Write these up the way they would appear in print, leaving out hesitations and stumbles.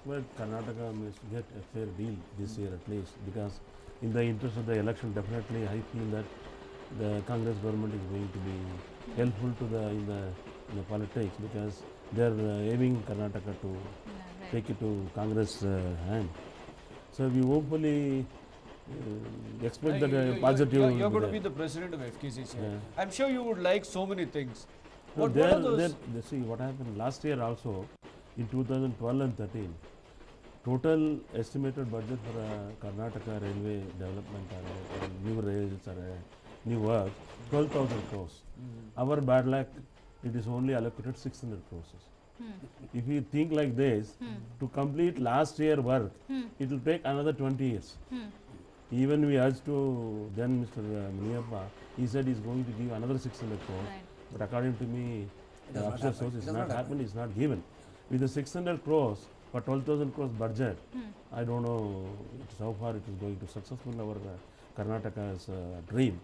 expect Karnataka must get a fair deal this year at least, because in the interest of the election, definitely I feel that the Congress government is going to be helpful to the politics, because they are aiming Karnataka to Yeah, right. take it to Congress hand. So we hopefully expect that positive will You're be going to there. be the president of FKCCI. Yeah. I'm sure you would like so many things. No, What are those? they see what happened last year also in 2012 and 13. Total estimated budget for Karnataka railway development or new rails or new work, 12,000 crores. Our bad luck, it is only allocated 600 crores. If you think like this, to complete last year work, it will take another 20 years. Even we urged to then Mr. Muniyappa, he said he's going to give another 600 crores. Right. But according to me, It the does not official happen. source It is does not not happen. happened, it's not given. With the 600 crores for 12,000 crores budget, I don't know how far it is going to successful our Karnataka's dream.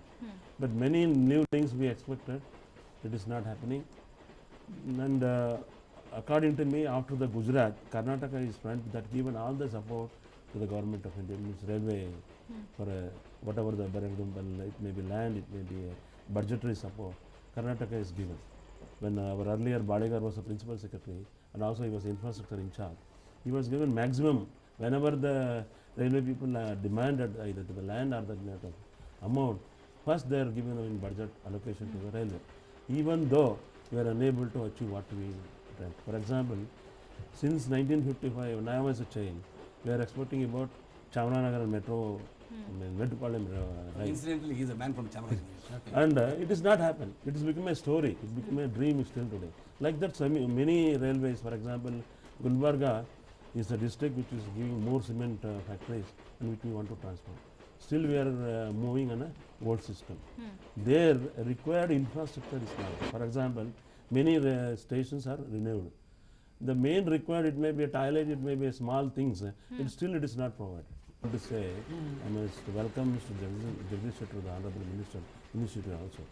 But many new things we expected, it is not happening. And according to me, after the Gujarat, Karnataka is front that given all the support to the government of India, means railway for whatever the, for example, it may be land, it may be budgetary support. Karnataka is given. When our earlier Badigar was the principal secretary and also he was infrastructure in charge, he was given maximum whenever the railway people demanded either to the land or the amount. First they are given in budget allocation to the railway, even though we are unable to achieve what we dreamt. For example, since 1955, when I was a child, we are expecting about Chamananagar metro, Metropolitan line. Incidentally, he is a man from Chamarajanagar. And it has not happened. It has become a story. It become a dream still today. Like that, many railways, for example, Gulbarga is a district which is giving more cement factories and which we want to transform. Still we are moving on a old system. Their required infrastructure is not there. For example, many stations are renewed. The main required, it may be a toilet, it may be a small things, it still it is not provided. To say, I must welcome Mr. Jagdish Shetty, the Honorable Minister, Initiative also,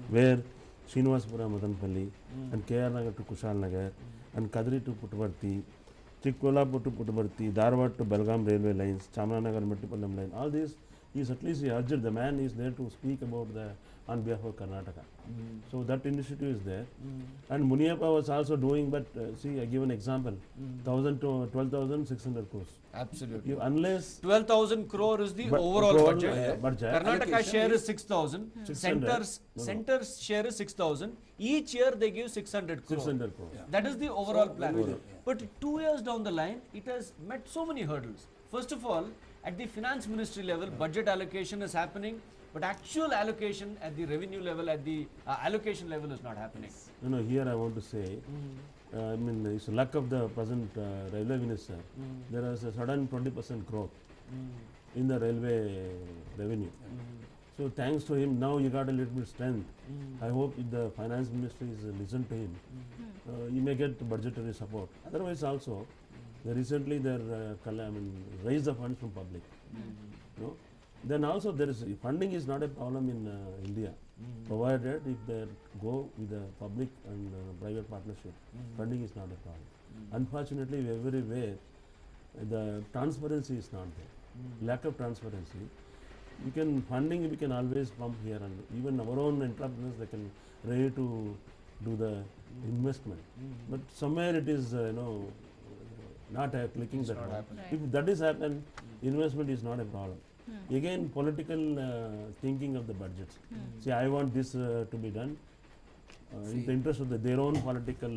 where Srinivasapura Madanpalli and KR Nagar to Kushal Nagar and Kadri to Puttaparthi, Chikkolapur to Puttaparthi, Dharwad to Belgaum railway lines, Chamananagar Metropolitan line, all these is at least he urged, the man is there to speak about the on behalf of Karnataka. So that initiative is there. And Muniyappa was also doing, but see, I give an example, 1,000 to 12,600 crores. Absolutely. Unless 12,000 crore is the But overall overall, budget. budget. Karnataka Allocation share is is 6,000. 600. Center's share is 6,000. Each year they give 600 crore. 600 crores. Yeah. That is the overall So, plan. overall, yeah. But 2 years down the line, it has met so many hurdles. First of all, at the finance ministry level, budget allocation is happening, but actual allocation at the revenue level, at the allocation level is not happening. No, here I want to say, I mean, it's luck of the present railway minister. There is a sudden 20% growth in the railway revenue. So thanks to him, now you got a little bit strength. I hope if the finance ministry is listen to him, you may get budgetary support. Otherwise also, recently they raise the funds from public. No? Then also there is funding is not a problem in India, provided if they go with the public and private partnership, funding is not a problem. Unfortunately, everywhere the transparency is not there. Lack of transparency. You can funding we can always pump here, and even our own entrepreneurs they can ready to do the investment. But somewhere it is not clicking that not one. happening. Right. If that is happen, investment is not a problem. Again, political thinking of the budgets. See, I want this to be done. In the interest of their own political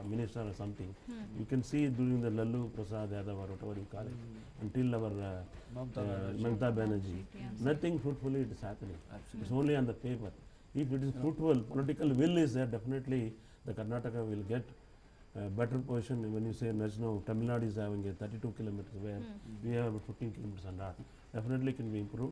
minister or something. You can see during the Lalu Prasad Yadav or whatever you call it, until our Mamata Banerjee, nothing fruitfully it is happening. Absolutely. It's only on the paper. If it is fruitful, political will is there, definitely the Karnataka will get better position. When you say now Tamil Nadu is having a 32 kilometers where we have 15 kilometers and that, definitely can be improved.